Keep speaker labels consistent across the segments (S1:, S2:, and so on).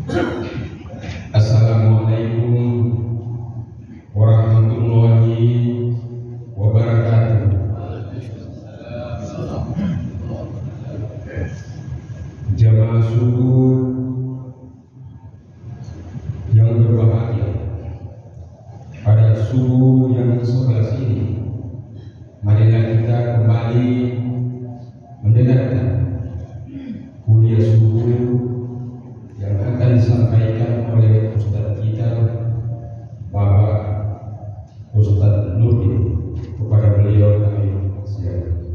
S1: Assalamualaikum warahmatullahi wabarakatuh. Jamaah subuh yang berbahagia, pada subuh yang ke-11 ini, marilah kita kembali mendengarkan kuliah subuh yang akan disampaikan oleh Ustadz kita, Bapak Ustadz Nurdin. Kepada beliau kami silakan.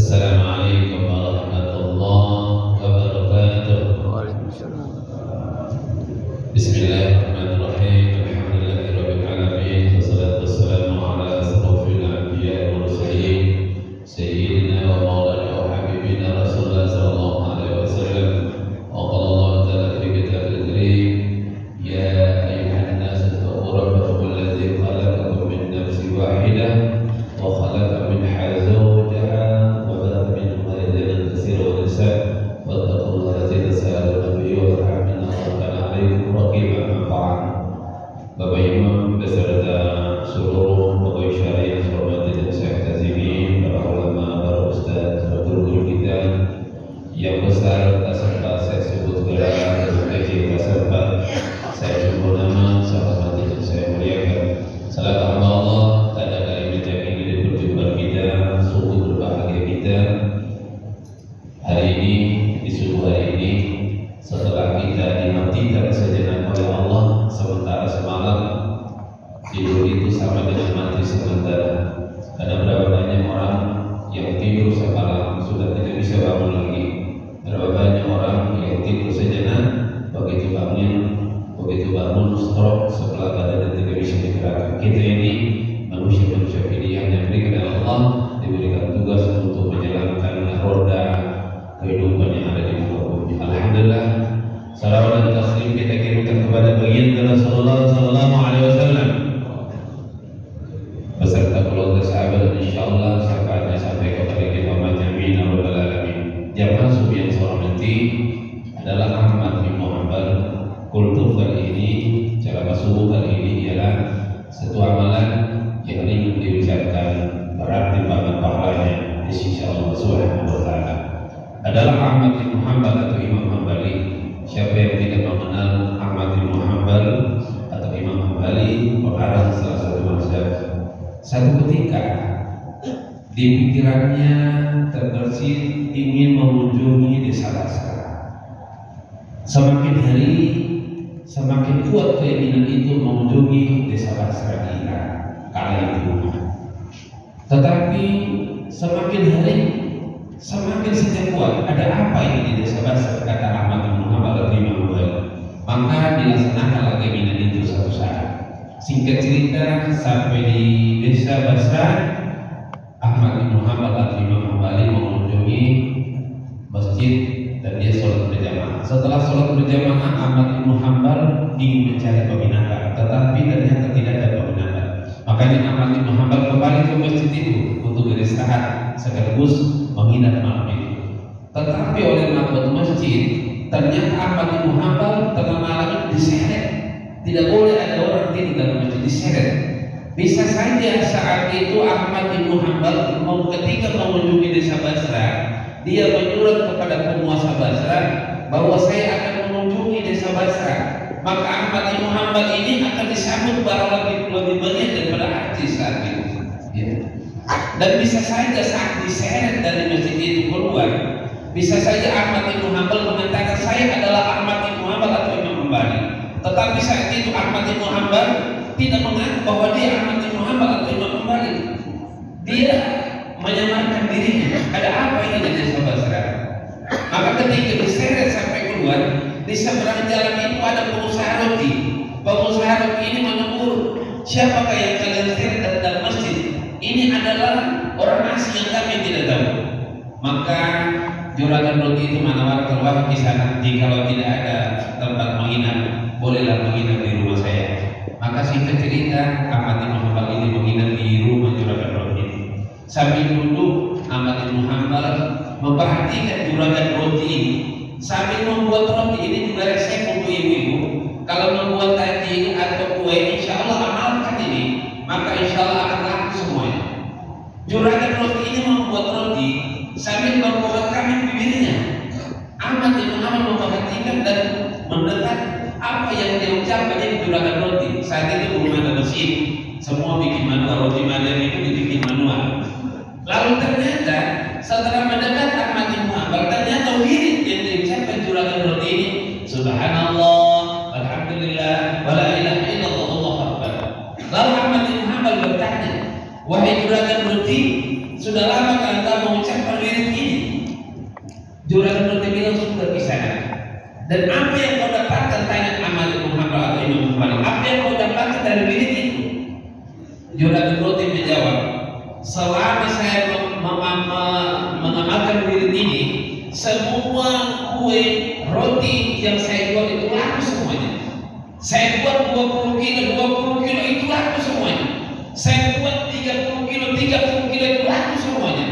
S2: Assalamualaikum warahmatullahi wabarakatuh. Bismillahirrahmanirrahim. Alhamdulillahirabbil alamin. Wassalatu wassalamu ala asrofil anbiya'i wal mursalin sayyidina wa maulana wa habibina Rasulullah sallallahu alaihi wasallam. Wa qala Allah ta'ala fi kitabil karim, ya ayyuhan nas ittaqu rabbakum alladzi khalaqakum min nafsin wahidah wa khalaqa minha zawjaha Bapak Imam beserta seluruh pegawai syariah yang saya hormati dan saya tazimin, para ulama, para ustaz, para guru kita yang besar tak sempat saya sebut gelar, dan kecil tak sempat saya sebut nama, saya hormati dan saya muliakan. Salam Allah, tak ada kalimat yang ini di perjumpaan kita, subuh berbahagia kita hari ini, di subuh hari ini, setelah kita dimatikan sejenak oleh Allah. Sementara semalam tidur itu sama dengan mati sementara. Ada berapa banyak orang yang tidur semalam sudah tidak bisa bangun lagi. Berapa banyak orang yang tidur sejenak, begitu bangun stroke, sebelah badan tidak bisa digerakkan. Kita ini manusia-manusia pilihan yang diberikan oleh Allah, diberikan tugas untuk menjalankan roda kehidupan yang ada di muka bumi. Alhamdulillah. Salawat dan taslim kita kirimkan kepada baginda Rasulullah sallallahu alaihi wasallam beserta keluarga sahabat, dan insyaallah syafaatnya sampai kepada kita majami'in rabbal alamin. Jamaah subuh yang saya hormati, adalah Ahmad bin Muhammad. Kultur kali ini, cara subuh kali ini ialah satu amalan yang ingin diucapkan, berat timbangan pahalanya di sisi Allah Subhanahu wa taala. Adalah Ahmad bin Muhammad atau Imam Hambali. Siapa yang tidak mengenal Ahmad bin Muhammad atau Imam Hambali, pengarang salah satu mazhab. Satu ketika di pikirannya terbersit ingin mengunjungi desa Basra. Semakin hari semakin kuat keinginan itu mengunjungi desa Basra di Irak kala itu. Tetapi semakin hari semakin saja kuat. Ada apa ini di desa Basra, kata Ahmad bin Muhammad atau Imam Hambali. Maka dilaksanakanlah keinginan itu satu saat. Singkat cerita, sampai di desa Basra, Ahmad bin Muhammad atau Imam Hambali mengunjungi masjid dan dia sholat berjamaah. Setelah sholat berjamaah, Ahmad bin Muhammad ingin mencari penginapan, tetapi ternyata tidak ada penginapan. Makanya Ahmad bin Muhammad kembali ke masjid itu untuk beristirahat sekaligus menginap malam itu. Tetapi oleh makmum masjid, ternyata Ahmad bin Muhammad tengah malam itu diseret. Tidak boleh ada orang tidur dalam masjid, diseret. Bisa saja saat itu Ahmad bin Muhammad ketika mengunjungi desa Basra, dia menyurat kepada penguasa Basra bahwa saya akan mengunjungi desa Basra. Maka Ahmad bin Muhammad ini akan disambut lebih banyak daripada artis saat itu. Ya. Dan bisa saja saat diseret dari masjid itu keluar, bisa saja Ahmad bin Muhammad mengatakan saya adalah Ahmad bin Muhammad atau Imam Hambali. Tetapi saat itu Ahmad bin Muhammad tidak mengaku bahwa dia Ahmad bin Muhammad atau Imam Hambali. Dia menyamarkan dirinya. Ada apa ini di desa Basra? Maka ketika diseret sampai keluar, di seberang jalan itu ada pengusaha roti. Pengusaha roti ini menegur, siapakah yang kalian seret dalam masjid? Ini adalah orang asing yang kami tidak tahu. Maka juragan roti itu menawarkan, wah kisah nanti kalau tidak ada tempat menginap, bolehlah menginap di rumah saya. Maka singkat cerita, Ahmad bin Muhammad ini menginap di rumah juragan roti. Sambil duduk Ahmad bin Hanbal memperhatikan juragan roti ini. Sambil membuat roti ini juga resep untuk ibu-ibu. Kalau membuat tajil atau kue, insya Allah amalkan ini, maka insya Allah akan laku semuanya. Juragan roti ini membuat roti sambil membuat kami bibirnya. Ahmad bin Hanbal memperhatikan dan mendengar apa yang dia ucapkan di juragan roti. Saat itu belum ada mesin, semua bikin manual, roti Maryam itu dibikin manual. Lalu ternyata setelah mendekat Ahmad bin Hanbal, ternyata wirid yang diucapkan juragan roti ini, Subhanallah, Alhamdulillah, wala ilaha illallah, Allahu Akbar. Lalu Ahmad bin Hanbal bertanya, wahai juragan roti, sudah lama kan engkau mengucapkan wirid ini? Juragan roti bilang, sudah kisah. Dan apa yang kau dapatkan, tanya Ahmad bin Hanbal atau Imam Malik, apa yang kau dapatkan dari wirid itu? Juragan roti menjawab, selama saya mengamalkan wirid ini, semua kue roti yang saya buat itu laku semuanya. Saya buat 20 kilo itu laku semuanya. Saya buat 30 kilo itu laku semuanya.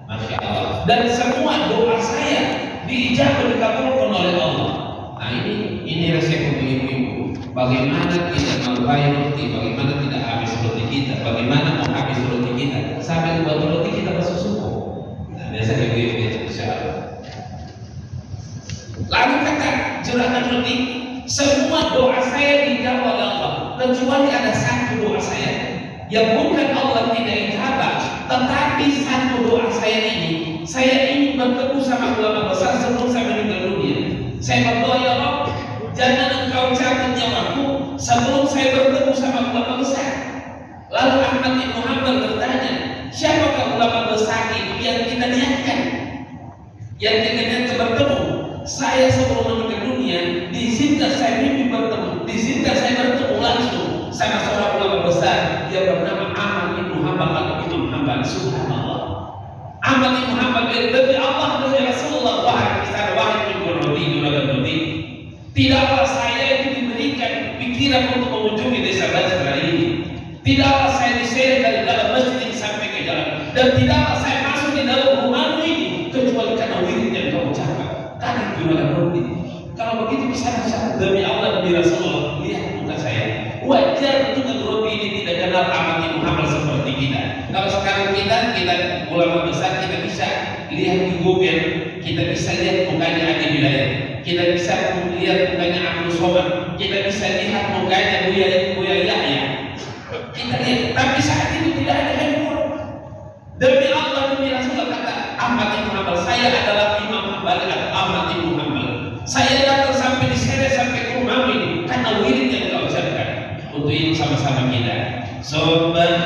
S2: Masya Allah. Dan semua doa saya diijabah, dikabulkan oleh Allah. Nah ini resep untuk ibu-ibu. Bagaimana kita melukai roti, bagaimana tidak habis roti kita, bagaimana mau habis roti kita, sampai buat roti kita bersusuku. Nah, biasa ibu-ibu itu insya. Lalu kata juragan roti, semua doa saya dijawab oleh Allah, kecuali ada satu doa saya yang bukan Allah tidak ijabah, tetapi satu doa saya ini, saya ingin bertemu sama ulama besar sebelum saya meninggal dunia. Saya berdoa, ya Allah, jangan engkau cabut nyawaku sebelum saya bertemu sama ulama besar. Lalu Ahmad bin Hanbal bertanya, siapakah ulama besar itu yang kita niatkan, yang kita niatkan bertemu? Saya sebelum meninggal dunia diizinkan saya mimpi bertemu, diizinkan saya bertemu langsung sama seorang ulama besar yang bernama Ahmad bin Hanbal atau Imam Hanbal. Subhanallah. Ahmad bin Hanbal demi Allah, demi Rasulullah, wahai kisah, wahai juragan roti, tidaklah saya itu diberikan pikiran untuk mengunjungi desa Basra ini. Tidaklah saya diseret dari dalam masjid ini sampai ke jalan, dan tidaklah saya masuk di dalam rumahmu ini kecuali karena wirid yang kau ucapkan. Karena juragan roti, kalau begitu bisa demi Allah, demi Rasulullah, lihat muka saya. Wajar juragan roti ini tidak kenal Ahmad bin Hanbal seperti kita. Kalau sekarang kita ulama besar, kita bisa lihat di Google, kita bisa lihat mukanya Adi Wilayah, kita bisa lihat mukanya Abdul Somad, kita bisa lihat mukanya Buya Yahya. Kita lihat, tapi saat itu tidak ada handphone. Demi Allah, demi Rasulullah, kata Ahmad bin Hanbal, saya adalah Imam Hanbal atau Ahmad bin Hanbal. Saya datang sampai diseret sampai ke rumah ini karena wirid yang kau ucapkan. Untuk itu sama-sama kita, Subhanallah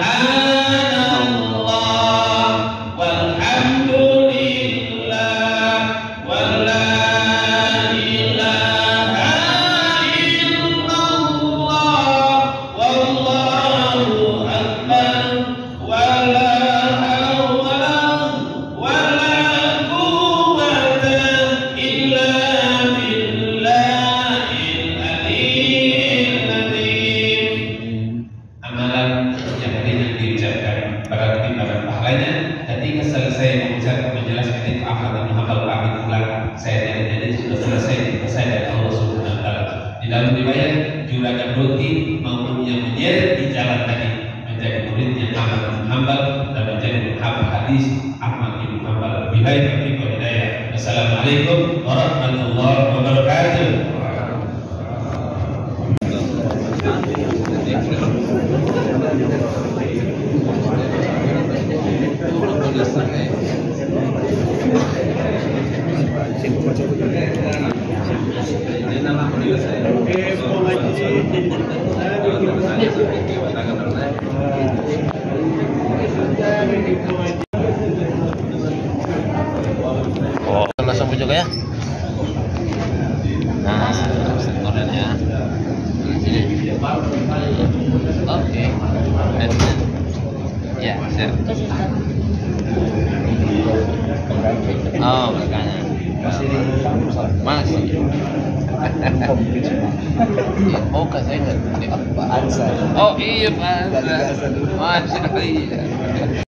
S2: walhamdulillah wala ilaha illallah wallahu akbar wala hawla wala quwwata illa billahil aliyyil azim. Amalan yang hari ini diucapkan berarti pada pahalanya. Ketika selesai mengucapkan menjelaskan itu Ahmad bin Hanbal pamit pulang, saya jadi sudah selesai dari Allah Subhanahu wa taala. Di dalam riwayat juragan roti maupun yang menyeret di jalan tadi menjadi muridnya Ahmad bin Hanbal dan menjadi penghafal hadis Ahmad bin Hanbal. Billahi taufiq wal hidayah. Assalamualaikum warahmatullahi wabarakatuh.
S3: Oh, langsung juga ya. Nah, sektoran ya. Oke. Ya, siap. Oh, makanya. Masih. Oh, katanya nggak. Oh iya, Pak. Masya Allah.